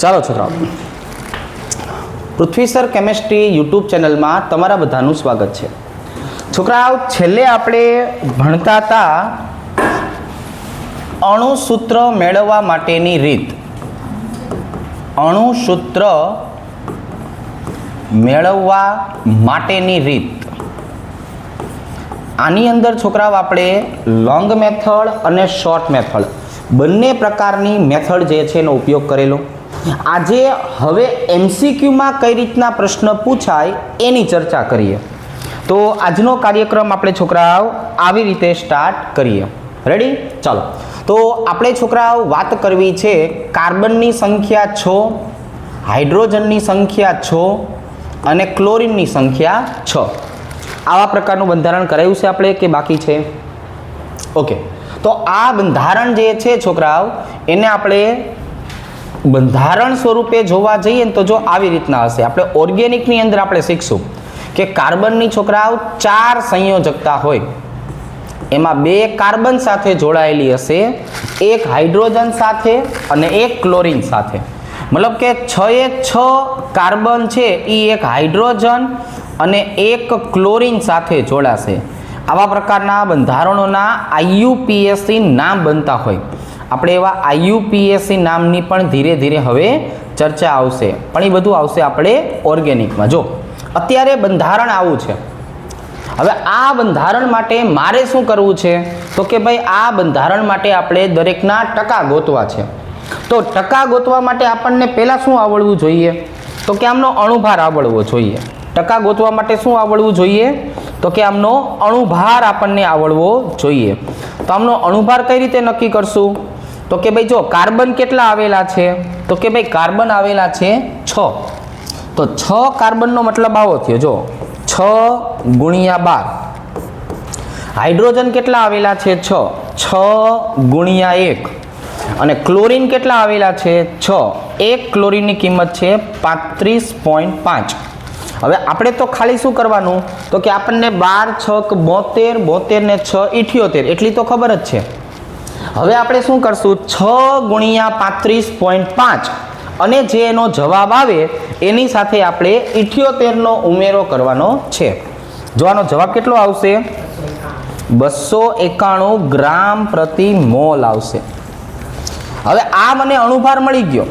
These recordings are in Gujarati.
ચાલો છોકરાઓ, પૃથ્વી સર કેમેસ્ટ્રી યુટ્યુબ ચેનલમાં તમારા બધાનું સ્વાગત છે. છોકરાઓ, છેલ્લે આપણે ભણતા હતા અણુસૂત્ર મેળવવા માટેની રીત. અણુસૂત્ર મેળવવા માટેની રીત. આની અંદર છોકરાઓ આપણે લોંગ મેથડ અને શોર્ટ મેથડ બંને પ્રકારની મેથડ જે છે એનો ઉપયોગ કરેલો. આજે હવે એમસીક્યુમાં કઈ રીતના પ્રશ્ન પૂછાય એની ચર્ચા કરીએ. તો આજનો કાર્યક્રમ આપણે છોકરાઓ આવી રીતે સ્ટાર્ટ કરીએ. રેડી? ચાલો. તો આપણે છોકરાઓ વાત કરવી છે કાર્બનની સંખ્યા 6, હાઇડ્રોજનની સંખ્યા 6 અને ક્લોરીનની સંખ્યા 6. આવા પ્રકારનું બંધારણ કરાયું છે આપણે કે બાકી છે? ઓકે. તો આ બંધારણ જે છે છોકરાઓ એને આપણે બંધારણ સ્વરૂપે જોવા જઈએ તો જો આવી રીતના હશે. આપણે ઓર્ગેનિકની અંદર આપણે શીખશું કે કાર્બનની છોકરાઓ 4 સંયોજકતા હોય, એમાં 2 કાર્બન સાથે જોડાયેલી હશે, 1 હાઇડ્રોજન સાથે અને 1 ક્લોરીન સાથે. મતલબ કે 6 કાર્બન છે એ 1 હાઇડ્રોજન અને 1 ક્લોરીન સાથે જોડાશે. આવા પ્રકારના બંધારણોના IUPAC નામ બનતા હોય. આપણે એવા IUPAC નામની પણ ધીરે ધીરે હવે ચર્ચા આવશે, પણ એ બધું આવશે આપણે ઓર્ગેનિકમાં. જો અત્યારે બંધારણ આવું છે. હવે આ બંધારણ માટે મારે શું કરવું છે તો કે ભાઈ આ બંધારણ માટે આપણે દરેકના ટકા ગોતવા છે. તો ટકા ગોતવા માટે આપણને પહેલાં શું આવડવું જોઈએ તો કે આમનો અણુભાર આવડવો જોઈએ. ટકા ગોતવા માટે શું આવડવું જોઈએ તો કે આમનો અણુભાર આપણને આવડવો જોઈએ. તો આમનો અણુભાર કઈ રીતે નક્કી કરશું તો કે ભાઈ જો કાર્બન કેટલા આવેલા છે તો કે ભાઈ કાર્બન આવેલા છે 6. તો 6 કાર્બનનો મતલબ આવો થયો, જો 6 ગુણ્યા 12. હાઇડ્રોજન કેટલા આવેલા છે 6 ગુણ્યા 1. અને ક્લોરીન કેટલા આવેલા છે 6. 1 ક્લોરીનની કિંમત છે 35.5. હવે આપણે તો ખાલી શું કરવાનું તો કે આપણને 12 6 72, 72 ને 6 78 એટલી તો ખબર જ છે. હવે આપણે શું કરશું 6 ગુણ્યા 35.5 અને જે એનો જવાબ આવે એની સાથે આપણે 78નો ઉમેરો કરવાનો છે. જો આનો જવાબ કેટલો આવશે 291 ગ્રામ પ્રતિ મોલ આવશે. હવે આ મને અણુભાર મળી ગયો.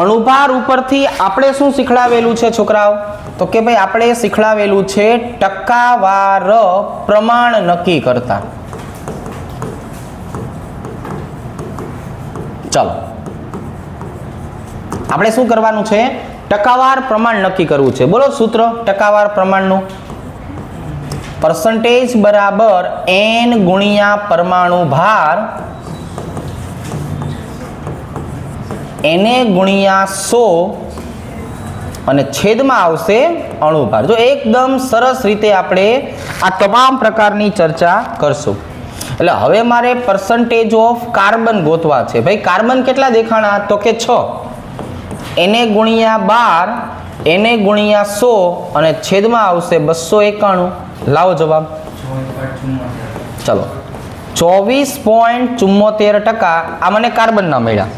અણુભાર ઉપરથી આપણે શું શીખડાવેલું છે છોકરાઓ તો કે ભાઈ આપણે શીખડાવેલું છે ટકાવાર પ્રમાણ નક્કી કરતા. ચાલો, આપણે શું કરવાનું છે ટકાવાર પ્રમાણ નક્કી કરવું છે. બોલો સૂત્ર ટકાવાર પ્રમાણનું. પરસન્ટેજ બરાબર n ગુણ્યા પરમાણુ ભાર Na ગુણ્યા 100 અને છેદમાં આવશે અણુભાર. જો એકદમ સરસ રીતે આપણે આ તમામ પ્રકારની ચર્ચા કરશું. એટલે હવે મારે પર્સન્ટેજ ઓફ કાર્બન ગોતવા છે. ભાઈ કાર્બન કેટલા દેખાણા તો કે 6. Na ગુણ્યા 12, Na ગુણ્યા 100 અને છેદમાં આવશે 291. લાવો જવાબ. ચલો, 24.74% આ મને કાર્બનના મળ્યા.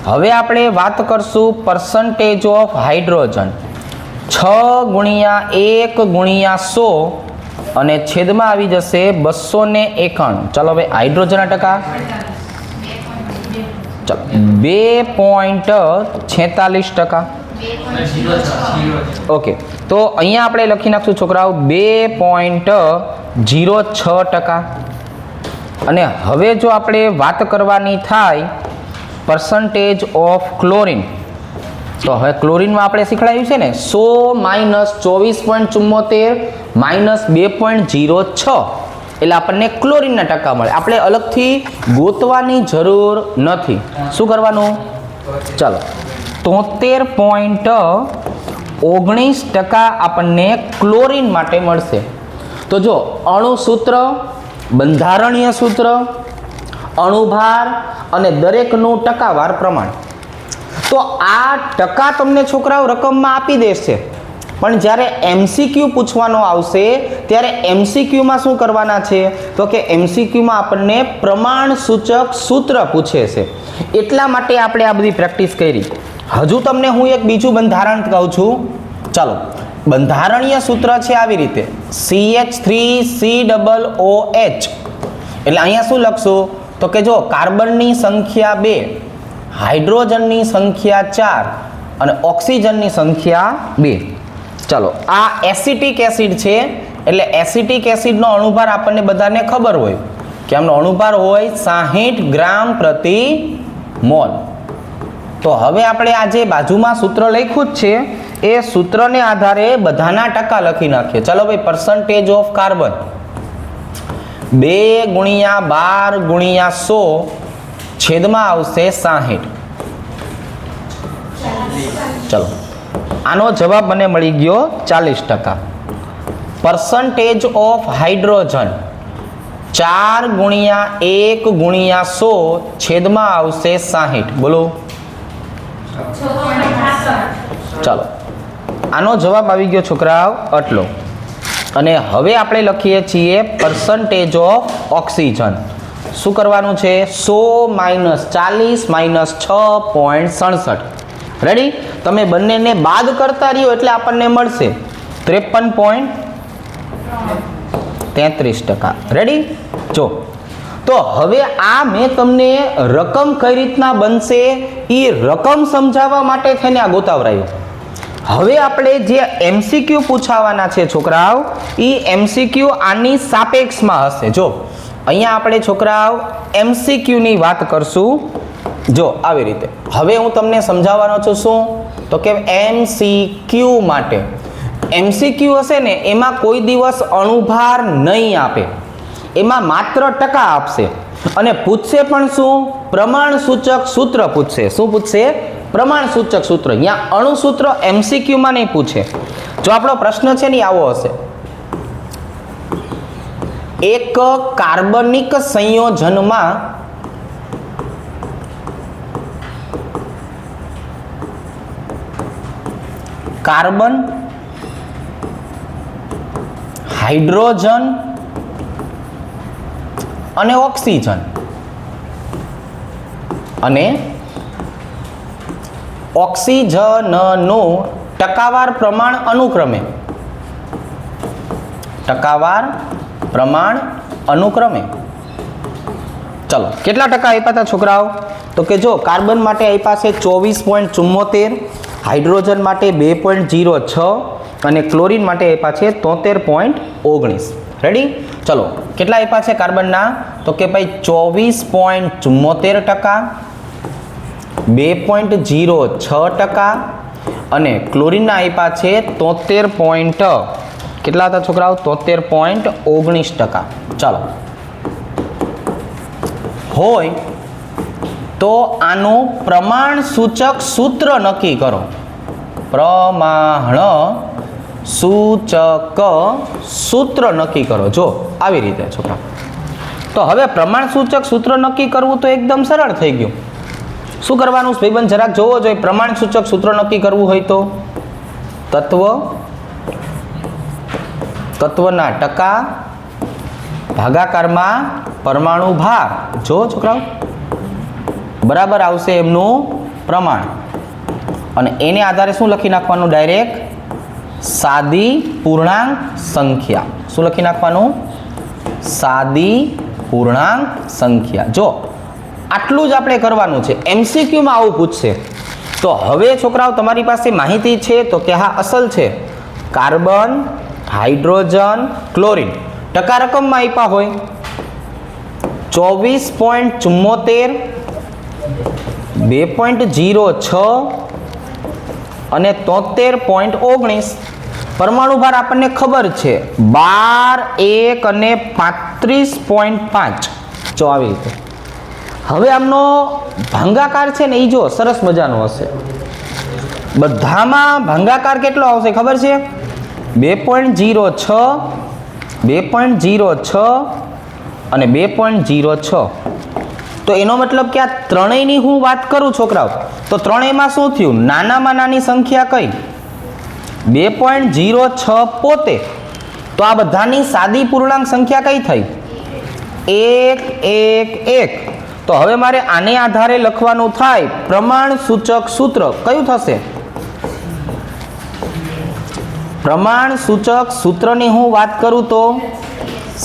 હવે આપણે વાત કરશું પર્સન્ટેજ ઓફ હાઇડ્રોજન. 6 ગુણ્યા 1 ગુણ્યા 100 અને છેદમાં આવી જશે 291. ચાલો ભાઈ હાઇડ્રોજનના ટકા ચાલો 2.46%. ઓકે, તો અહીંયા આપણે લખી નાખશું છોકરાઓ 2.06%. અને હવે જો આપણે વાત કરવાની થાય પર્સન્ટેજ ઓફ ક્લોરીન, તો હવે ક્લોરીનમાં આપણે શીખડાયું છે ને 100 -24.74 -2.06 એટલે આપણને ક્લોરીનના ટકા મળે. આપણે અલગથી ગોતવાની જરૂર નથી. શું કરવાનું ચાલો 73.19% આપણને ક્લોરીન માટે મળશે. તો જો અણુસૂત્ર, બંધારણીય સૂત્ર, અણુભાર અને દરેકનું ટકાવાર પ્રમાણ. તો આ ટકા તમને છોકરાઓ રકમમાં આપી દેશે, પણ જ્યારે એમસીક્યુ પૂછવાનો આવશે ત્યારે એમસીક્યુમાં શું કરવાના છે તો કે એમસીક્યુમાં આપણને પ્રમાણ સૂચક સૂત્ર પૂછે છે. એટલા માટે આપણે આ બધી પ્રેક્ટિસ કરી. હજુ તમને હું એક બીજું બંધારણ કહું છું. ચાલો, બંધારણીય સૂત્ર છે આવી રીતે CH3COOH. એટલે અહીંયા શું લખશું તો કે જો કાર્બનની સંખ્યા 2, હાઇડ્રોજનની સંખ્યા 4 અને ઓક્સિજનની સંખ્યા 2. ચાલો, આ એસિટિક એસિડ છે એટલે એસિટિક એસિડનો અણુભાર આપણને બધાને ખબર હોય કે આમનો અણુભાર હોય 60 ગ્રામ પ્રતિ મોલ. તો હવે આપણે આ જે બાજુમાં સૂત્ર લખ્યું જ છે એ સૂત્રને આધારે બધાના ટકા લખી નાખીએ. ચાલો ભાઈ, પર્સન્ટેજ ઓફ કાર્બન 2 ગુણ્યા 12 ગુણ્યા 100 છેદમાં આવશે 60. ચલો, આનો જવાબ મને મળી ગયો 40%. પર્સન્ટેજ ઓફ હાઇડ્રોજન 4 ગુણ્યા 1 ગુણ્યા 100 છેદમાં આવશે 60. બોલો. ચાલો, આનો જવાબ આવી ગયો છોકરાઓ આટલો. અને હવે આપણે લખીએ છીએ પર્સન્ટેજ ઓફ ઓક્સિજન. શું કરવાનું છે? 100 - 40 - 6.67. રેડી? તમે બંનેને બાદ કરતા રહ્યો એટલે આપણને મળશે 53.33%. રેડી? જો, તો હવે આ મેં તમને રકમ કઈ રીતના બનશે એ રકમ સમજાવવા માટે થઈને આ ગોતાવરાયું. હવે આપણે જે MCQ પૂછાવાના છે છોકરાઓ, એ MCQ આની સાપેક્ષમાં હશે. જો અહીંયા આપણે છોકરાઓ MCQ ની વાત કરશું. જો આવી રીતે હવે હું તમને સમજાવવાનો છું. શું તો કે MCQ માટે MCQ હશે ને એમાં કોઈ દિવસ અણુભાર નહીં આપે, એમાં માત્ર ટકા આપશે અને પૂછશે પણ શું? પ્રમાણ સૂચક સૂત્ર પૂછશે. શું પૂછશે? પ્રમાણ સૂચક સૂત્ર. અહીંયા અણુસૂત્ર MCQ માં નહીં પૂછે. જો આપણો પ્રશ્ન છે ને આવો હશે, એક કાર્બનિક સંયોજનમાં કાર્બન, હાઇડ્રોજન અને ઓક્સિજન અને ઓક્સિજનનું ટકાવાર પ્રમાણ અનુક્રમે ચલો, કેટલા ટકા આપ્યા હતા છોકરાઓ? તો કે જો કાર્બન માટે આપ્યા છે 24.74, હાઇડ્રોજન માટે 2.06 અને ક્લોરીન માટે આપ્યા છે 73.19. રેડી? ચલો, કેટલા આપ્યા છે કાર્બનના? તો કે ભાઈ 24.74%, 2.06% અને ક્લોરીનના આપ્યા છે 73. કેટલા હતા છોકરાઓ? 73.19%. ચાલો, હોય તો આનું પ્રમાણ સૂચક સૂત્ર નક્કી કરો. પ્રમાણ સૂચક સૂત્ર નક્કી કરો. જો આવી રીતે છોકરા. તો હવે પ્રમાણ સૂચક સૂત્ર નક્કી કરવું તો એકદમ સરળ થઈ ગયું. શું કરવાનું ભાઈબંધ જરાક જોવો જોઈએ. પ્રમાણ સૂચક સૂત્ર નક્કી કરવું હોય તો તત્વના ટકા ભાગાકારમાં પરમાણુ ભાર. જો છોકરાઓ બરાબર આવશે એમનું પ્રમાણ અને એને આધારે શું લખી નાખવાનું? ડાયરેક્ટ સાદી પૂર્ણાંક સંખ્યા. શું લખી નાખવાનું? સાદી પૂર્ણાંક સંખ્યા. જો આટલું જ આપણે કરવાનું છે. MCQ માં આવું પૂછશે. તો હવે છોકરાઓ તમારી પાસે માહિતી છે તો કે હા અસલ છે. કાર્બન, હાઇડ્રોજન, ક્લોરીન ટકા રકમમાં આપ્યા હોય 24.74, 2.06 અને 73.19. પરમાણુ ભાર આપણને ખબર છે 12, 1 અને 35.5. જો આવી રીતે. હવે આમનો ભાંગાકાર છે ને એ જો સરસ મજાનો હશે. બધામાં ભાંગાકાર કેટલો આવશે ખબર છે? 2.06, 2.06 અને 2.06. તો એનો મતલબ કે આ ત્રણેયની હું વાત કરું છોકરાઓ તો ત્રણેયમાં શું થયું? નાનામાં નાની સંખ્યા કઈ? 2.06 પોતે. તો આ બધાની સાદી પૂર્ણાંક સંખ્યા કઈ થઈ? 1, 1, 1. તો હવે મારે આને આધારે લખવાનું થાય પ્રમાણ સૂચક સૂત્ર કયું થશે? પ્રમાણ સૂચક સૂત્રની હું વાત કરું તો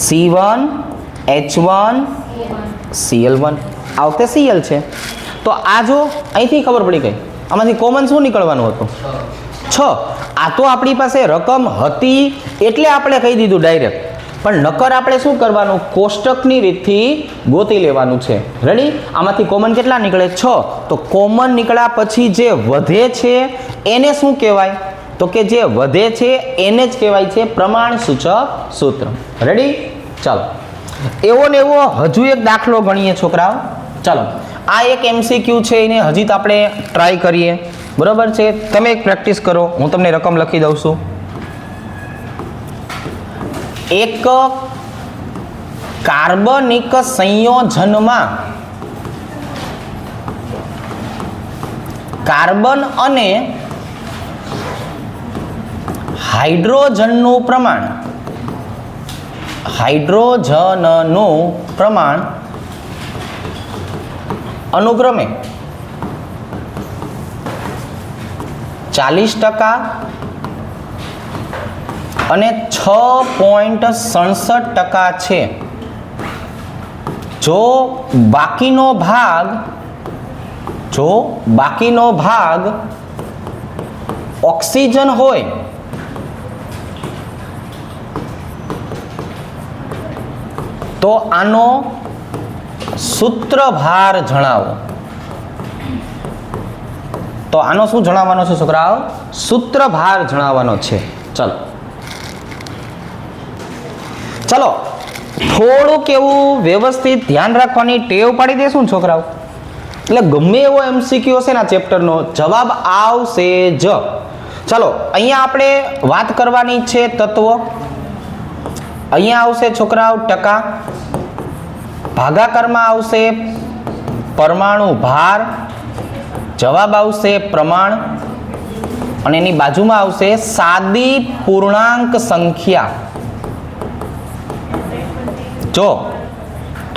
C1 H1 Cl1 આવતે Cl છે. તો આ જો અહીંથી ખબર પડી ગઈ, આમાંથી કોમન શું નીકળવાનું હતું? 6. આ તો આપણી પાસે રકમ હતી એટલે આપણે કહી દીધું ડાયરેક્ટ, પણ નકર આપણે શું કરવાનું? કોષ્ટકની રીતથી ગોતી લેવાનું છે. રેડી? આમાંથી કોમન કેટલા નીકળે? 6. તો કોમન નીકળ્યા પછી જે વધે છે એને શું કહેવાય? તો કે જે વધે છે એને જ કહેવાય છે પ્રમાણ સૂચક સૂત્ર. રેડી? ચાલો, એવો ને એવો હજુ એક દાખલો ગણીએ છોકરાઓ. ચાલો, આ એક MCQ છે, એને હજી તો આપણે ટ્રાય કરીએ. બરોબર છે? તમે એક પ્રેક્ટિસ કરો, હું તમને રકમ લખી દઉં છું. એક કાર્બનિક સંયોજનમાં કાર્બન અને હાઇડ્રોજનનું પ્રમાણ અનુક્રમે 40% અને 6.67% છે. જો બાકીનો ભાગ ઓક્સિજન હોય તો આનો સૂત્રભાર જણાવો. તો આનો શું જણાવવાનો છે છોકરાઓ? સૂત્રભાર જણાવવાનો છે. ચલો થોડુંક એવું વ્યવસ્થિત ધ્યાન રાખવાની ટેવ પાડી દેશું ને છોકરાઓ, એટલે ગમે એવો MCQ હશે ને આ ચેપ્ટરનો જવાબ આવશે જ. ચલો, અહીંયા આપણે વાત કરવાની છે તત્વો. અહીંયા આવશે છોકરાઓ ટકા, ભાગાકારમાં આવશે પરમાણુ ભાર, જવાબ આવશે પ્રમાણ, અને એની બાજુમાં આવશે સાદી પૂર્ણાંક સંખ્યા. જો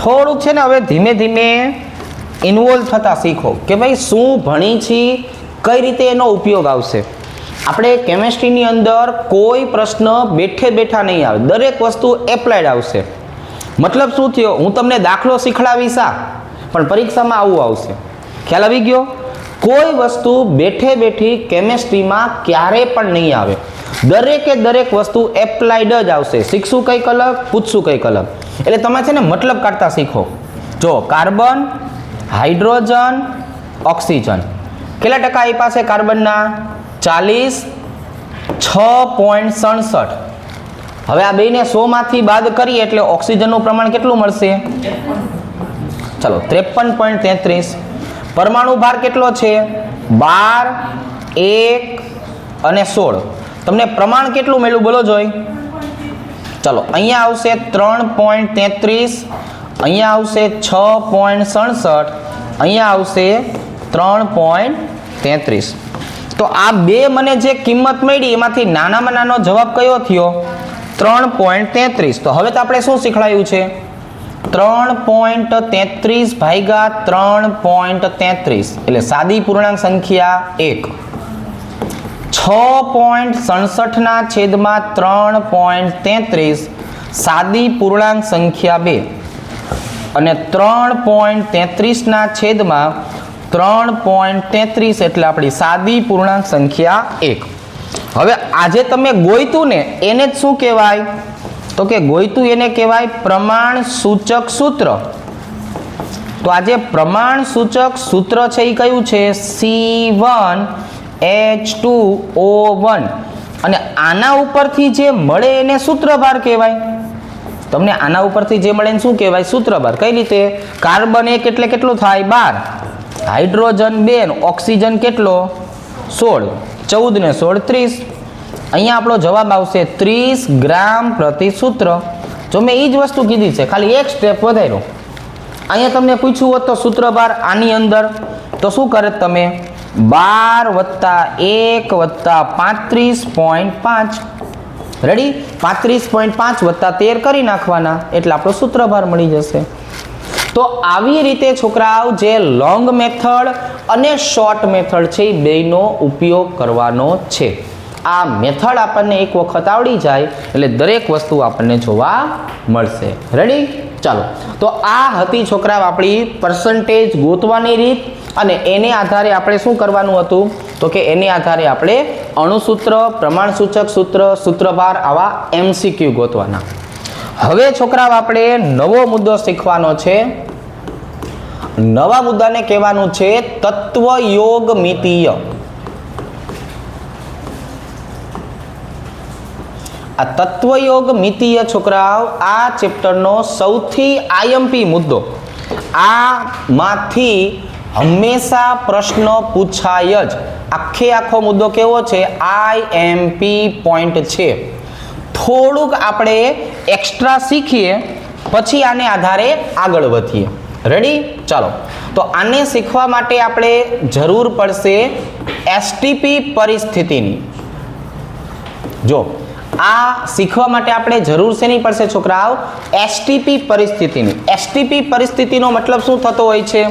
થોડુંક છે ને હવે ધીમે ધીમે ઇન્વોલ્વ થતા શીખો કે ભાઈ શું ભણી છીએ, કઈ રીતે એનો ઉપયોગ આવશે. આપણે કેમેસ્ટ્રીની અંદર કોઈ પ્રશ્ન બેઠે બેઠા નહીં આવે, દરેક વસ્તુ એપ્લાઇડ આવશે. મતલબ શું થયો? હું તમને દાખલો શીખડાવીશ પણ પરીક્ષામાં આવું આવશે. ખ્યાલ આવી ગયો? કોઈ વસ્તુ બેઠે બેઠી કેમેસ્ટ્રીમાં ક્યારે પણ નહીં આવે. દરેકે દરેક વસ્તુ એપ્લાઇડ જ આવશે. શીખશું કંઈક અલગ, પૂછશું કંઈક અલગ. એટલે તમે છે ને મતલબ કાઢતા શીખો. જો કાર્બન, હાઇડ્રોજન, ઓક્સિજન કેટલા ટકા આપ્યા છે કાર્બનના? 40, 6.67. હવે આ બેને 100 માંથી બાદ કરીએ એટલે ઓક્સિજનનું પ્રમાણ કેટલું મળશે? ચલો 53.33. પરમાણુ ભાર કેટલો છે? 12, 1 અને 16. તમને પ્રમાણ કેટલું મળ્યું બોલો જોઈ? ચલો, અહીંયા આવશે 3.33, અહીંયા આવશે 6.67, અહીંયા આવશે 3.33. તો આ બે મને જે કિંમત મળી એમાંથી નાનામાં નાનો જવાબ કયો થયો? 3.33. તો હવે તો આપણે શું શીખવાયું છે? 3.33 ભાગ્યા 3.33 એટલે સાદી પૂર્ણાંક સંખ્યા 1. 6.67 ના છેદમાં 3.33 સાદી પૂર્ણાંક સંખ્યા 2 અને 3.33 ના છેદમાં 3.33 એટલે આપણી સાદી પૂર્ણાંક સંખ્યા 1. હવે આજે તમે ગોઈતું ને એને જ શું કહેવાય? તો કે ગોઈતું એને કહેવાય પ્રમાણ સૂચક સૂત્ર. તો આજે પ્રમાણ સૂચક સૂત્ર છે એ કયું છે? C1H2O1. અને આના ઉપરથી જે મળે એને સૂત્રભાર કહેવાય. તમને આના ઉપરથી જે મળે એને શું કહેવાય? સૂત્રભાર. કઈ રીતે? કાર્બન 1 એટલે કેટલું થાય? 12. હાઇડ્રોજન 2, ઓક્સિજન કેટલો? 16. 14 ને 16 30. અહીંયા આપણો જવાબ આવશે 30 ગ્રામ પ્રતિ સૂત્ર. જો મેં એ જ વસ્તુ કીધી છે, ખાલી એક સ્ટેપ વધાર્યો. અહીંયા તમને પૂછ્યું હોત તો સૂત્રભાર આની અંદર તો શું કરે તમે? 12 + 1 + 35.5. રેડી? 35.5 + 13 કરી નાખવાના એટલે આપણો સૂત્રભાર મળી જશે. તો આવી રીતે છોકરાઓ જે લોંગ મેથડ અને શોર્ટ મેથડ છે એ બેયનો ઉપયોગ કરવાનો છે. આ મેથડ આપણને એક વખત આવડી જાય એટલે દરેક વસ્તુ આપણને જોવા મળશે. રેડી? ચાલો, તો આ હતી છોકરાઓ આપણી પર્સન્ટેજ ગોતવાની રીત, અને એને આધારે આપણે શું કરવાનું હતું તો કે એને આધારે આપણે અણુસૂત્ર, પ્રમાણસૂચક સૂત્ર, સૂત્રભાર આવા MCQ ગોતવાના. હવે છોકરાઓ આપણે નવો મુદ્દો શીખવાનો છે. નવા મુદ્દાને કહેવાનું છે તત્વયોગમિતીય. આ તત્વયોગમિતીય છોકરાઓ આ ચેપ્ટરનો સૌથી IMP મુદ્દો. આમાંથી હંમેશા પ્રશ્ન પૂછાય જ. આખો મુદ્દો કેવો છે? IMP પોઈન્ટ છે. થોડુંક આપણે એક્સ્ટ્રા શીખીએ પછી આને આધારે આગળ વધીએ. રેડી? ચાલો, તો આને શીખવા માટે આપણે જરૂર પડશે STP પરિસ્થિતિની. જો આ શીખવા માટે આપણે જરૂર શેની પડશે છોકરાઓ? STP પરિસ્થિતિની. STP પરિસ્થિતિનો મતલબ શું થતો હોય છે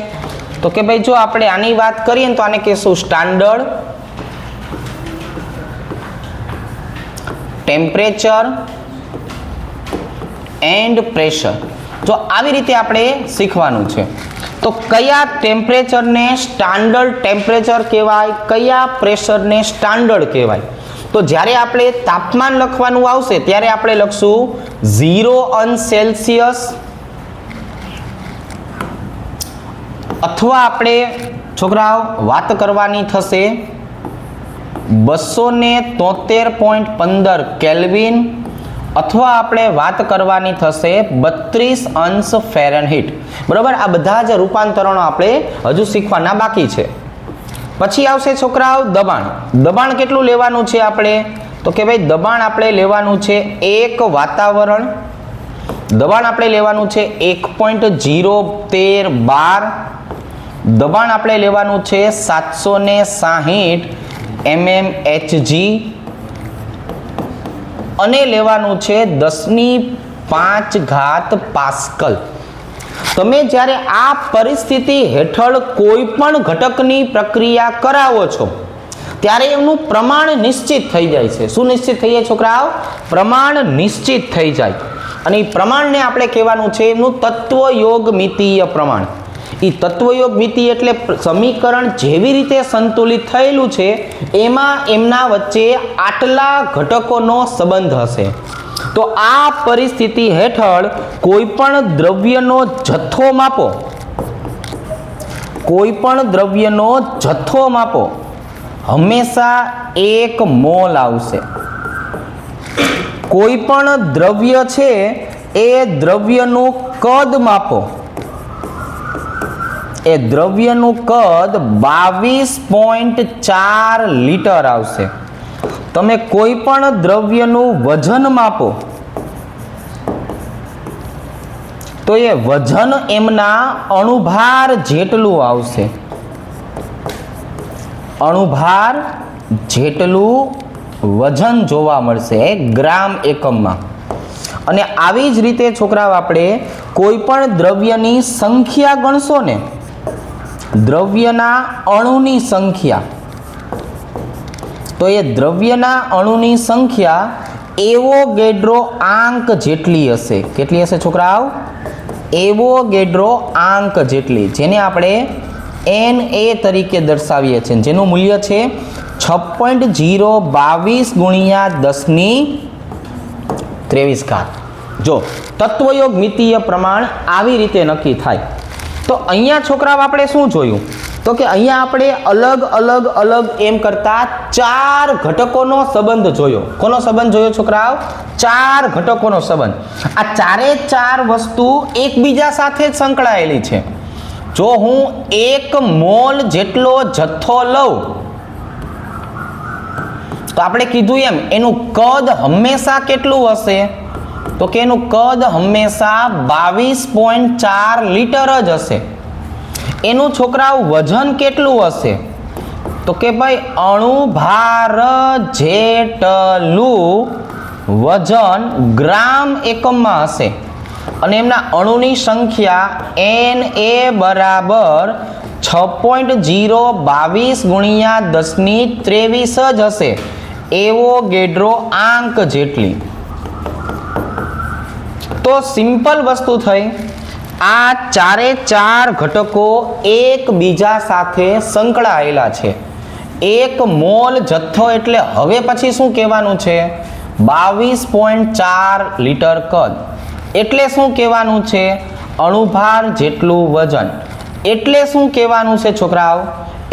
તો કે ભાઈ જો આપણે આની વાત કરીએ તો આને કહેશું સ્ટાન્ડર્ડ ટેમ્પરેચર એન્ડ પ્રેશર. જો આવી રીતે આપણે શીખવાનું છે. તો કયા ટેમ્પરેચરને સ્ટાન્ડર્ડ ટેમ્પરેચર કહેવાય, કયા પ્રેશરને સ્ટાન્ડર્ડ કહેવાય? તો જ્યારે આપણે તાપમાન લખવાનું આવશે ત્યારે આપણે લખશું 0°C, અથવા આપણે છોકરાઓ વાત કરવાની થશે 273.15 કેલ્વિન, અથવા આપણે વાત કરવાની થશે 32° ફેરનહીટ. બરાબર? આ બધા જ રૂપાંતરણો આપણે હજુ શીખવાના બાકી છે. પછી આવશે છોકરાઓ દબાણ. દબાણ કેટલું લેવાનું છે આપણે તો કે ભાઈ દબાણ આપણે લેવાનું છે એક વાતાવરણ. દબાણ આપણે લેવાનું છે 1.013 દબાણ આપણે લેવાનું છે 760 mmHg અને લેવાનું છે 10⁵ પાસ્કલ. તમે જ્યારે આ પરિસ્થિતિ હેઠળ કોઈ પણ ઘટકની પ્રક્રિયા કરાવો છો ત્યારે એમનું પ્રમાણ નિશ્ચિત થઈ જાય છે. શું નિશ્ચિત થઈ જાય છોકરાઓ? પ્રમાણ નિશ્ચિત થઈ જાય. અને એ પ્રમાણને આપણે કહેવાનું છે એમનું તત્વયોગમિતીય પ્રમાણ. એ તત્વયોગમિતિ એટલે સમીકરણ જેવી રીતે સંતુલિત થયેલું છે એમાં એમના વચ્ચે આટલા ઘટકોનો સંબંધ હશે. તો આ પરિસ્થિતિ હેઠળ કોઈ પણ દ્રવ્યનો જથ્થો માપો, કોઈ પણ દ્રવ્યનો જથ્થો માપો, હંમેશા 1 મોલ આવશે. કોઈ પણ દ્રવ્ય છે એ દ્રવ્યનું કદ માપો, એ દ્રવ્યનું કદ 22.4 લિટર આવશે. તમે કોઈ પણ દ્રવ્યનું વજન માપો તો એ વજન એમના અણુભાર જેટલું આવશે. અણુભાર જેટલું વજન જોવા મળશે ગ્રામ એકમમાં. અને આવી જ રીતે છોકરાઓ આપણે કોઈ પણ દ્રવ્યની સંખ્યા ગણશો ને, દ્રવ્યના અણુની સંખ્યા, તો એ દ્રવ્યના અણુની સંખ્યા એવોગેડ્રો આંક જેટલી હશે. કેટલી હશે છોકરાઓ? એવોગેડ્રો આંક જેટલી, જેને આપણે Na તરીકે દર્શાવીએ છીએ, જેનું મૂલ્ય છે 6.022 × 10⁻23. જો તત્વયોગમિતીય પ્રમાણ આવી રીતે નક્કી થાય. તો અહીંયા છોકરાઓ આપણે શું જોયું તો કે અહીંયા આપણે અલગ અલગ અલગ એમ કરતા 4 ઘટકોનો સંબંધ જોયો. કોનો સંબંધ જોયો છોકરાઓ? 4 ઘટકોનો સંબંધ. આ ચારે 4 વસ્તુ એકબીજા સાથે જ સંકળાયેલી છે. જો હું 1 મોલ જેટલો જથ્થો લઉં તો આપણે કીધું એમ એનું કદ હંમેશા કેટલું હશે તો કે એનું કદ હંમેશા 22.4 લિટર જ હશે. એનું છોકરાઓ વજન કેટલું હશે તો કે ભાઈ અણુભાર જેટલું વજન ગ્રામ એકમમાં હશે. અને એમના અણુની સંખ્યા Na બરાબર 6.022 ગુણ્યા 1023 જ હશે, એવોગેડ્રો આંક જેટલી. તો સિમ્પલ વસ્તુ થઈ, આ ચારે ચાર ઘટકો એકબીજા સાથે સંકળાયેલા છે. 1 મોલ જથ્થો એટલે હવે પછી શું કહેવાનું છે? 22.4 લીટર કદ. એટલે શું કહેવાનું છે? અણુભાર જેટલું વજન. એટલે શું કહેવાનું છે છોકરાઓ?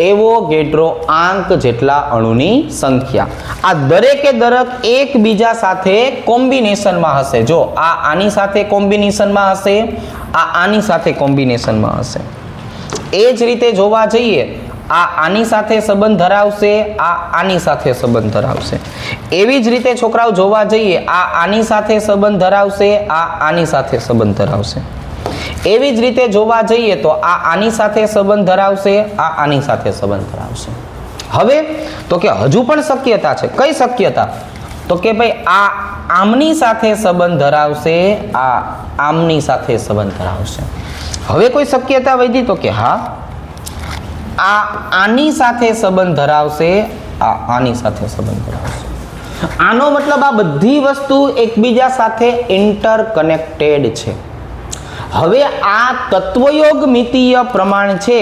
એવોગેડ્રો આંક જેટલા અણુની સંખ્યા. આ દરેકે દરેક એકબીજા સાથે કોમ્બિનેશનમાં હશે. જો આ આની સાથે કોમ્બિનેશનમાં હશે, આ આની સાથે કોમ્બિનેશનમાં હશે. એ જ રીતે જોવા જઈએ, આ આની સાથે સંબંધ ધરાવશે, આ આની સાથે સંબંધ ધરાવશે. એવી જ રીતે છોકરાઓ જોવા જઈએ, આ આની સાથે સંબંધ ધરાવશે, આ આની સાથે સંબંધ ધરાવશે. એવી જ રીતે જોવા જઈએ તો આ આની સાથે સંબંધ ધરાવશે, આ આની સાથે સંબંધ ધરાવશે. હવે તો કે હજુ પણ શક્યતા છે. કઈ શક્યતા? તો કે ભાઈ આ આમની સાથે સંબંધ ધરાવશે, આ આમની સાથે સંબંધ ધરાવશે. હવે કોઈ શક્યતા વધી? તો કે હા, આ આની સાથે સંબંધ ધરાવશે, આ આની સાથે સંબંધ ધરાવશે. આનો મતલબ આ બધી વસ્તુ એકબીજા સાથે ઇન્ટરકનેક્ટેડ છે. હવે આ તત્વયોગમિતીય પ્રમાણ છે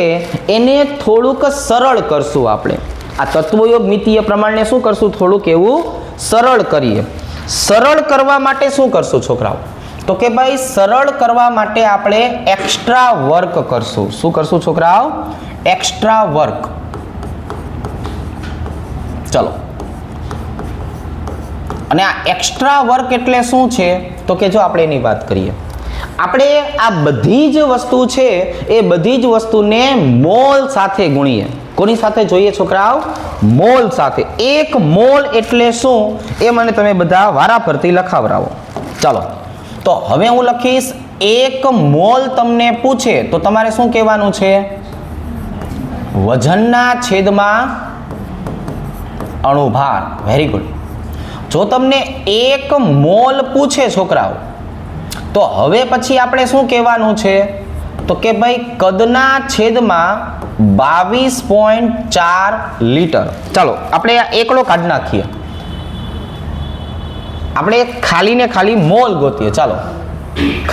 એને થોડુંક સરળ કરશું આપણે. આ તત્વયોગમિતીય પ્રમાણને શું કરશું? થોડુંક એવું સરળ કરીએ. સરળ કરવા માટે શું કરશું છોકરાઓ? તો કે ભાઈ સરળ કરવા માટે આપણે એક્સ્ટ્રા વર્ક કરશું. શું કરશું છોકરાઓ? Extra work. ચલો, અને આ એક્સ્ટ્રા વર્ક એટલે શું છે? તો કે જો આપણે એની વાત કરીએ, આપણે આ બધી જ વસ્તુ છે એ બધી જ વસ્તુને મોલ સાથે ગુણીએ. કોની સાથે જોઈએ છોકરાઓ? મોલ સાથે. 1 મોલ એટલે શું એ મને તમે બધા વારાફરતી લખાવરાવો. ચાલો, તો હવે હું લખીશ 1 મોલ તમને પૂછે તો તમારે શું કહેવાનું છે? વજનના છેદમાં અણુભાર. Very good. જો તમને 1 મોલ પૂછે છોકરાઓ, તો હવે પછી આપણે શું કહેવાનું છે? તો કે ભાઈ કદના છેદમાં 22.4 લીટર. ચાલો આપણે આ એકડો કાઢી નાખીએ. આપણે ખાલી ને ખાલી મોલ ગોતીએ. ચાલો,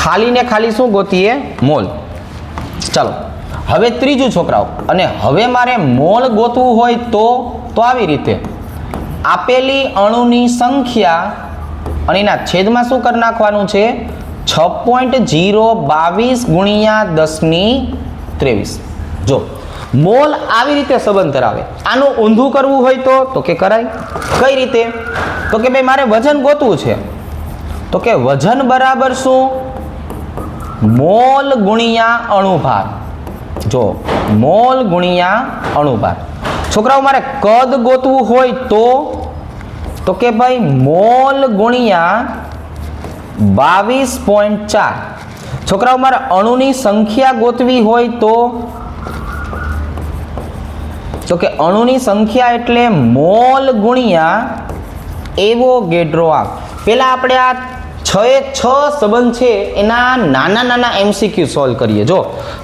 ખાલી ને ખાલી શું ગોતીએ? મોલ. ચાલો, હવે ત્રીજું છોકરાઓ, અને હવે મારે મોલ ગોતવું હોય તો આવી રીતે આપેલી અણુની સંખ્યા અને એના છેદમાં શું કરી નાખવાનું છે? 6.022 ગુણ્યા 1023. જો મોલ આવી રીતે સંબંધ ધરાવે. આનું ઊંધું કરવું હોય તો કે કરાય. કઈ રીતે? તો કે ભાઈ મારે વજન ગોતવું છે, તો કે વજન બરાબર શું? મોલ ગુણ્યા અણુભાર. જો મોલ ગુણ્યા અણુભાર. છોકરાઓ મારે કદ ગોતવું હોય તો કે ભાઈ મોલ ગુણ્યા 22.4. છોકરાઓ મારે અણુની સંખ્યા ગોતવી હોય તો કે અણુની સંખ્યા એટલે મોલ ગુણ્યા એવોગેડ્રો આંક. પહેલા આપણે આ 6 એ 6 સંબંધ છે એના નાના નાના એમસીક્યુ સોલ્વ કરીએ. જો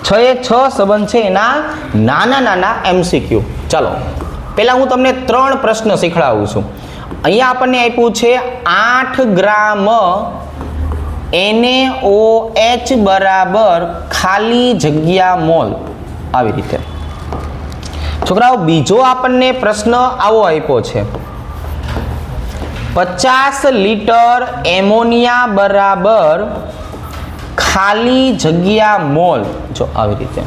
6 એ 6 સંબંધ છે એના નાના નાના એમસીક્યુ. ચાલો, પહેલા હું તમને 3 પ્રશ્ન શીખડાવું છું. અહીંયા આપણને આપ્યું છે 8 ગ્રામ NaOH બરાબર ખાલી જગ્યા મોલ. આવી રીતે છોકરાઓ બીજો આપણને પ્રશ્ન આવો આપ્યો છે 50 લીટર એમોનિયા બરાબર ખાલી જગ્યા મોલ. જો આવી રીતે.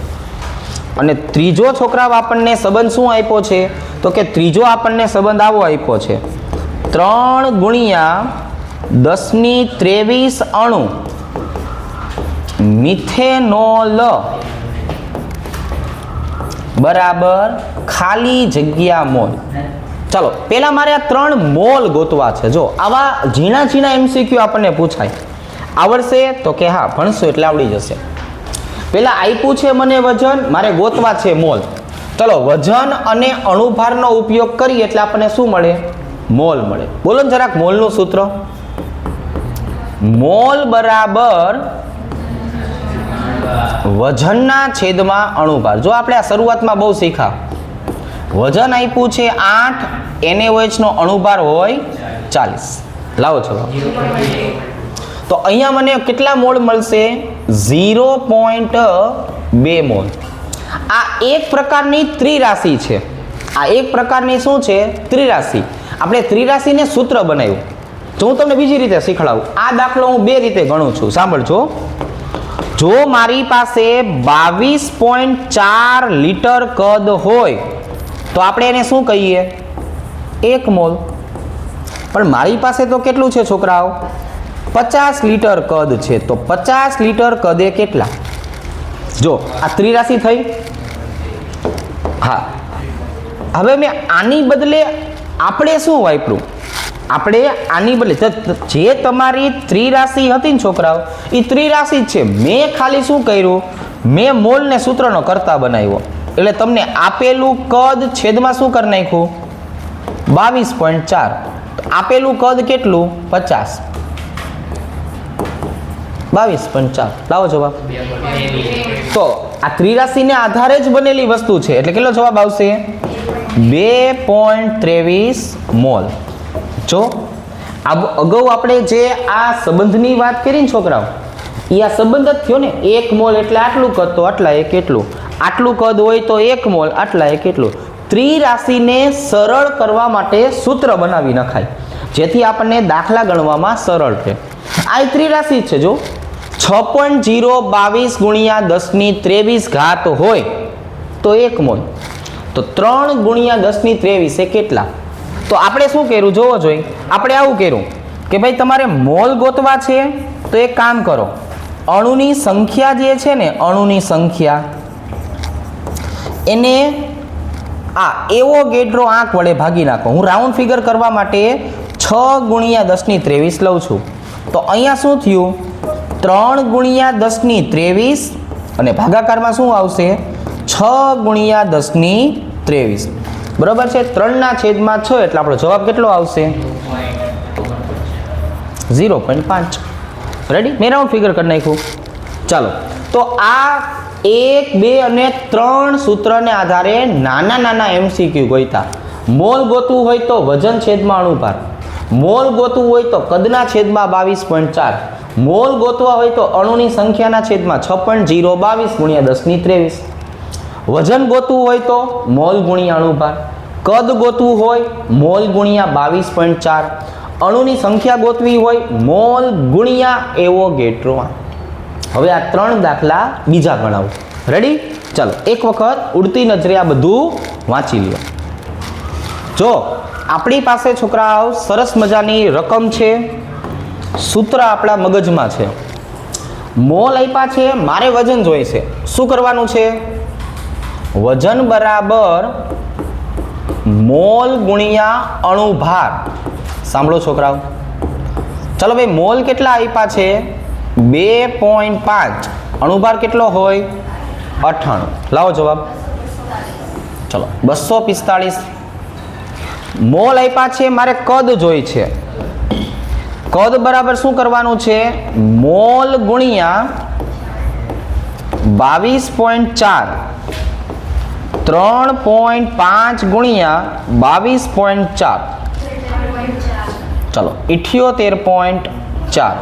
અને ત્રીજો છોકરાઓ આપણને સંબંધ શું આપ્યો છે? તો કે ત્રીજો આપણને સંબંધ આવો આપ્યો છે 3 ગુણ્યા 1023 અણુ મિથેનોલ બરાબર ખાલી જગ્યા મોલ. ચાલો, પહેલા મારે આ 3 મોલ ગોતવા છે. જો આવા ઝીણા ઝીણા એમસીક્યુ આપણને પૂછાય. આવડશે તો કે હા, ભણશું એટલે આવડી જશે. પહેલા આપ્યું છે મને વજન, મારે ગોતવા છે મોલ. ચલો, વજન અને અણુભારનો ઉપયોગ કરીએ એટલે આપણને શું મળે? મોલ મળે. બોલો ને જરાક મોલનું સૂત્ર. મોલ બરાબર વજનના છેદમાં અણુભાર. જો આપણે આ શરૂઆતમાં બહુ શીખા, વજન આપ્યું છે 8, NaOH નો અણુભાર હોય 40. લાવો જવાબ. તો અહીંયા મને કેટલા મોલ મળશે? 0.2 મોલ. આ એક પ્રકારની ત્રિરાશિ છે. આ એક પ્રકારની શું છે? ત્રિરાશિ. આપણે ત્રિરાશિને સૂત્ર બનાવ્યું. જો હું તમને બીજી રીતે શીખડાવું, આ દાખલો હું બે રીતે ગણું છું. સાંભળજો. જો મારી પાસે 22.4 લીટર કદ હોય તો આપણે એને શું કહીએ? 1 મોલ. પણ મારી પાસે તો કેટલું છે છોકરાઓ? 50 લીટર કદ છે. તો 50 લીટર કદે કેટલા? જો આ ત્રિરાશિ થઈ. હા, હવે મેં આની બદલે આપણે શું વાપર્યું? આપણે આની બદલે જે તમારી ત્રિરાશિ હતી ને છોકરાઓ, એ ત્રિરાશિ જ છે. મેં ખાલી શું કર્યું? મેં મોલને સૂત્રનો કરતા બનાવ્યો. એટલે તમને આપેલું કદ છેદમાં શું કરી નાખ્યું? 22.4. આપેલું કદ કેટલું? 50. 22.4. લાવો જવાબ. તો આ ત્રિરાશિને આધારે જ બનેલી વસ્તુ છે એટલે કેટલો જવાબ આવશે? 2.23 મોલ. જો અગાઉ આપણે જે આ સંબંધની વાત કરી ને છોકરાઓ, એ આ સંબંધ જ થયો ને. 1 મોલ એટલે આટલું કદ, તો આટલા એક એટલું. આટલું કદ હોય તો 1 મોલ, આટલા એક એટલું. ત્રિરાશિને સરળ કરવા માટે સૂત્ર બનાવી નખાય, જેથી આપણને દાખલા ગણવામાં સરળ છે. આ ત્રિરાશિ છે. જો 6.022 ગુણ્યા 10⁻23 ઘાત હોય તો 1 મોલ. તો 3 ગુણ્યા 10⁻23 એ કેટલા? તો આપણે શું કર્યું જોવો જોઈએ. આપણે આવું કર્યું કે ભાઈ તમારે મોલ ગોતવા છે તો એક કામ કરો, અણુની સંખ્યા જે છે ને, અણુની સંખ્યા એને આ એવોગેડ્રો આંક વડે ભાગી નાખો. હું રાઉન્ડ ફિગર કરવા માટે 6 ગુણ્યા 10⁻23 લઉં છું. તો અહીંયા શું થયું? 3 ગુણ્યા 10⁻23 અને ભાગાકારમાં શું આવશે? 6 ગુણ્યા 10⁻23. બરોબર છે. 3/6 એટલે આપણો જવાબ કેટલો આવશે? 0.5. રેડી? મેં રાઉન્ડ ફિગર કરી નાખ્યું. ચાલો, તો આ 1, 2 અને 3 સૂત્રને આધારે નાના નાના MCQ ગોઈતા. મોલ ગોતવું હોય તો વજન છેદમાં અણુભાર, મોલ ગોતવું હોય તો કદના છેદમાં 22.4, મોલ ગોતવા હોય તો અણુની સંખ્યાના છેદમાં 6.022 ગુણ્યા 10⁻23. વજન ગોતવું હોય તો મોલ ગુણ્યા અણુભાર, કદ ગોતવું હોય મોલ ગુણ્યા 22.4, અણુની સંખ્યા ગોતવી હોય મોલ ગુણ્યા એવોગેડ્રો. હવે આ 3 દાખલા બીજા ગણાવું. રેડી? ચાલો એક વખત ઉડતી નજરે આ બધું વાંચી લ્યો. જો આપણી પાસે છોકરાઓ સરસ મજાની રકમ છે, સૂત્ર આપણા મગજમાં છે, મોલ આપ્યા છે, મારે વજન જોઈએ છે. શું કરવાનું છે? વજન બરાબર મોલ ગુણ્યા અણુભાર. સાંભળો છોકરાઓ. ચલો ભાઈ, મોલ કેટલા આપ્યા છે? 2.5. અણુભાર કેટલો હોય? 98. લાવો જવાબ. ચલો 245. મોલ આપ્યા છે, મારે કદ જોઈ છે. કદ બરાબર શું કરવાનું છે? મોલ ગુણ્યા 22.4. 3.5 ગુણ્યા 22.4. ચલો 78.4.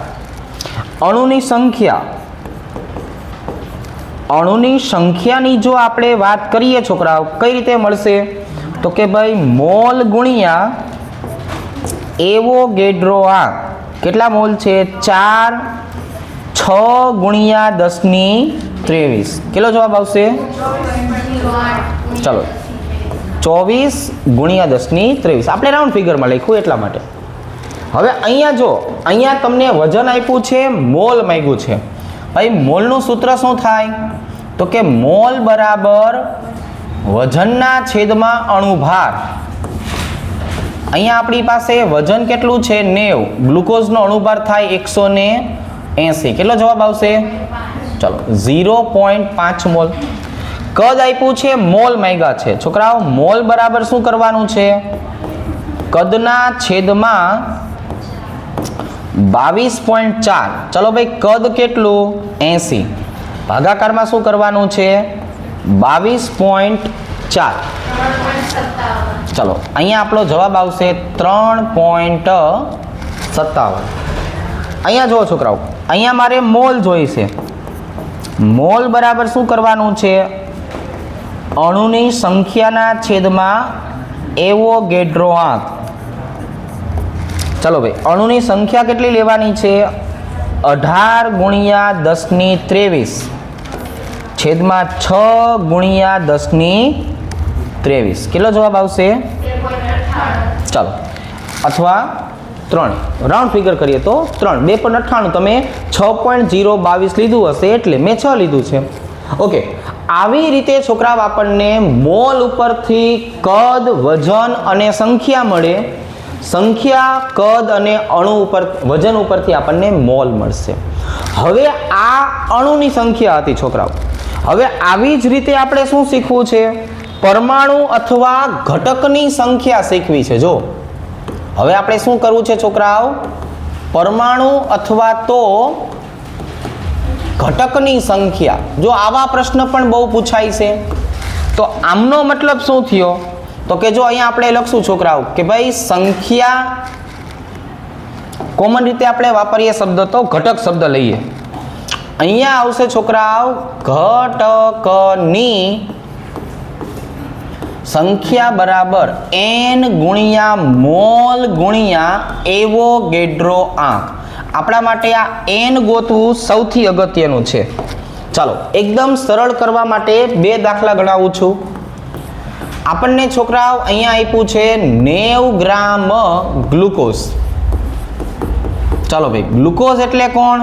અણુની સંખ્યા, અણુની સંખ્યાની જો આપણે વાત કરીએ છોકરાઓ, કઈ રીતે મળશે? તો કે ભાઈ મોલ ગુણ્યા એવોગેડ્રો આંક. કેટલા મોલ છે? 4. 6 ગુણ્યા 10⁻23. કેટલો જવાબ આવશે? ચલો 24 ગુણ્યા 10⁻23. આપણે રાઉન્ડ ફિગરમાં લખ્યું એટલા માટે. હવે અહીંયા જો, અહીંયા તમને વજન આપ્યું છે, મોલ માંગ્યું છે. ભાઈ મોલનું સૂત્ર શું થાય? તો કે મોલ બરાબર વજનના છેદમાં અણુભાર. અહીંયા આપણી પાસે વજન કેટલું છે? 90. ગ્લુકોઝનો અણુભાર થાય 180. કેટલો જવાબ આવશે? ચલો 0.5 મોલ. કદ આપ્યું છે, મોલ માંગ્યા છે. છોકરાઓ મોલ બરાબર શું કરવાનું છે? કદના છેદમાં 22.4. ચલો ભાઈ, કદ કેટલું? 80. ભાગાકારમાં શું કરવાનું છે? 22.4. ચલો અહીંયા આપણો જવાબ આવશે 3.57. અહીંયા જુઓ છોકરાઓ, અહીંયા મારે મોલ જોઈશે. મોલ બરાબર શું કરવાનું છે? અણુની સંખ્યાના છેદમાં એવોગેડ્રો આંક. ચલો ભાઈ, અણુની સંખ્યા કેટલી લેવાની છે? 18 ગુણ્યા 10⁻23 છેદમાં 6 ગુણ્યા 10⁻23. કેટલો જવાબ આવશે? ચાલો, અથવા 3 રાઉન્ડ ફિગર કરીએ તો 3. 2.98 તમે 6.022 લીધું હશે એટલે મેં 6 લીધું છે. ઓકે, આવી રીતે છોકરાઓ આપણને મોલ ઉપરથી કદ, વજન અને સંખ્યા મળે. સંખ્યા, કદ અને અણુ ઉપર, વજન ઉપરથી આપણને મોલ મળશે. હવે આ અણુની સંખ્યા હતી છોકરાઓ. હવે આવી જ રીતે આપણે શું શીખવું છે? પરમાણુ અથવા ઘટકની સંખ્યા શીખવી છે. જો હવે આપણે શું કરવું છે છોકરાઓ? પરમાણુ અથવા તો ઘટકની સંખ્યા. જો આવા પ્રશ્ન પણ બહુ પૂછાય છે. તો આમનો મતલબ શું થયો? તો કે જો અહીંયા આપણે લખશું છોકરાઓ કે ભાઈ સંખ્યા, કોમન રીતે આપણે વાપરીએ શબ્દ તો ઘટક શબ્દ લઈએ. અહીંયા આવશે છોકરાઓ ઘટકની સંખ્યા બરાબર n ગુણ્યા મોલ ગુણ્યા એવોગેડ્રો આંક. આપણા માટે આ n ગોતવું સૌથી અગત્યનું છે. ચાલો એકદમ સરળ કરવા માટે 2 દાખલા ગણાવું છું. આપણને છોકરાઓ અહીંયા આપ્યું છે 90 ગ્રામ ગ્લુકોઝ. ચાલો ભાઈ, ગ્લુકોઝ એટલે કોણ?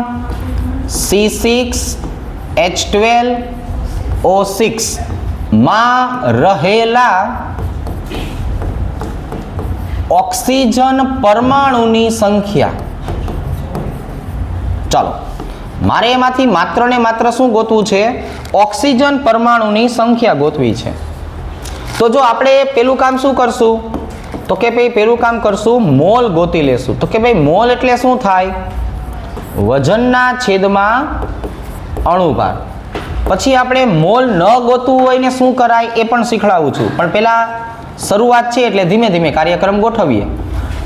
C6H12O6 માં રહેલા ઓક્સિજન પરમાણુની સંખ્યા. ચાલો, મારે એમાંથી માત્ર ને માત્ર શું ગોતવું છે? ઓક્સિજન પરમાણુની સંખ્યા ગોતવી છે. તો જો આપણે પેલું કામ શું કરશું? તો કે ભાઈ પેલું કામ કરશું, મોલ ગોતી લેશું. તો કે ભાઈ મોલ એટલે શું થાય? વજનના છેદમાં અણુભાર. પછી આપણે મોલ ન ગોતવું હોય ને શું કરાય એ પણ શીખડાવું છું. પણ પહેલા શરૂઆત છે એટલે ધીમે ધીમે કાર્યક્રમ ગોઠવીએ.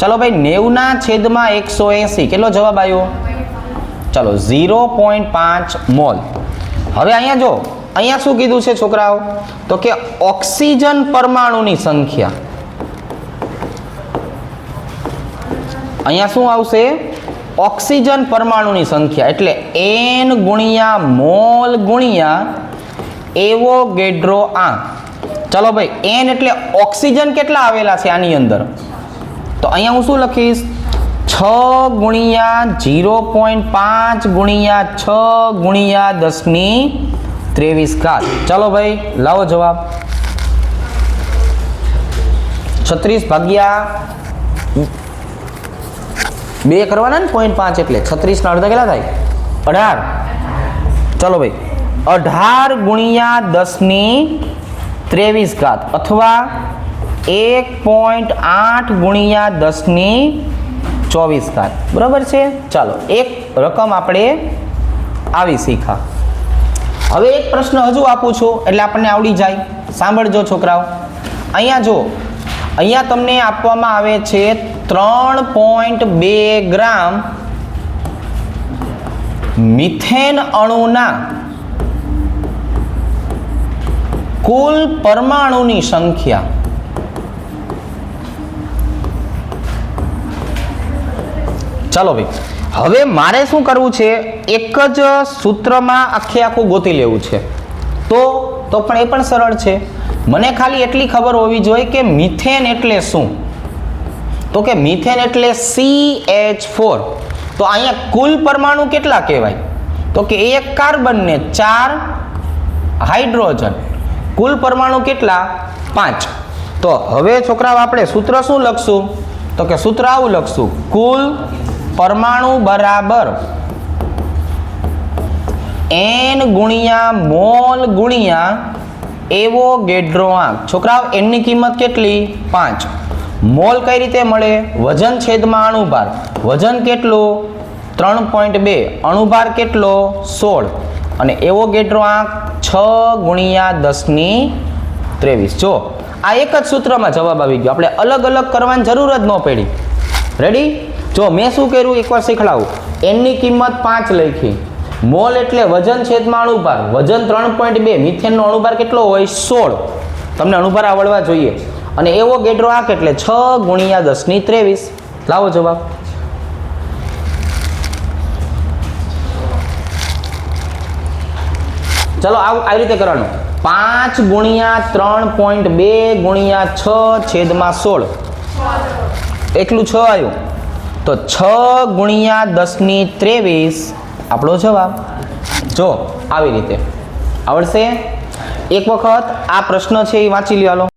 ચલો ભાઈ, 90 ના છેદમાં 180 કેટલો જવાબ આવ્યો? ચલો 0.5 મોલ. હવે અહીંયા જો, અહીંયા શું કીધું છે છોકરાઓ? તો કે ઓક્સિજન પરમાણુની સંખ્યા. અહીંયા શું આવશે? ઓક્સિજન પરમાણુની સંખ્યા એટલે n ગુણ્યા મોલ ગુણ્યા એવોગેડ્રો આંક. ચલો ભાઈ, n એટલે ઓક્સિજન કેટલા આવેલા છે આની અંદર? તો અહીંયા હું શું લખીશ? 6 ગુણ્યા 0.5 ગુણ્યા 6 ગુણ્યા 10⁻23 ઘાત. ચાલો ભાઈ, લાવો જવાબ. 36 ભાગ્યા 2 કરવાના ને 0.5 એટલે 36 ના અડધા કેટલા થાય? 18. ચલો ભાઈ, 18 ગુણ્યા 10⁻23 ઘાત અથવા 1.8 ગુણ્યા 10⁻24 ઘાત. બરાબર છે? ચાલો, એક રકમ આપણે આવી શીખા. હવે એક પ્રશ્ન હજુ આપું છું એટલે આપણને આવડી જાય. સાંભળજો છોકરાઓ. અહીંયા જો, અહીંયા તમને આપવામાં આવે છે 3.2 ગ્રામ મિથેન અણુના કુલ પરમાણુની સંખ્યા. ચાલો ભાઈ, હવે મારે શું કરવું છે? એક જ સૂત્રમાં આખે આખું ગોતી લેવું છે. તો પણ એ પણ સરળ છે. મને ખાલી એટલી ખબર હોવી જોઈએ કે મિથેન એટલે શું. તો કે મિથેન એટલે CH4. તો અહીંયા કુલ પરમાણુ કેટલા કહેવાય? તો કે 1 કાર્બન ને 4 હાઇડ્રોજન. કુલ પરમાણુ કેટલા? 5. તો હવે છોકરાઓ આપણે સૂત્ર શું લખશું? તો કે સૂત્ર આવું લખશું, કુલ પરમાણુ બરાબર n ગુણ્યા મોલ ગુણ્યા એવોગેડ્રો આંક. છોકરાઓ n ની કિંમત કેટલી? 5. મોલ કઈ રીતે મળે? વજન છેદમાં અણુભાર. વજન કેટલું? 3.2. અણુભાર કેટલો? 16. અને એવોગેડ્રો આંક 6 × 10⁻23। જો આ એક જ સૂત્રમાં જવાબ આવી ગયો, આપણે અલગ અલગ કરવાની જરૂર જ ન પડી। રેડી? જો મેં શું કર્યું એકવાર શીખડાવું। એનની કિંમત 5 લખી, મોલ એટલે વજન છેદમાં અણુભાર, વજન 3.2, મિથેનનો અણુભાર કેટલો હોય 16, તમને અણુભાર આવડવા જોઈએ, અને એવોગેડ્રો આંક એટલે 6 × 10⁻23। લાવો જવાબ। ચલો આવી રીતે કરવાનું, 5 × 3.2 × 6 છેદમાં 16, એકલું 6 આવ્યું, તો 6 × 10⁻23 આપણો જવાબ। જો આવી રીતે આવડશે? એક વખત આ પ્રશ્ન છે એ વાંચી લ્યો હાલો।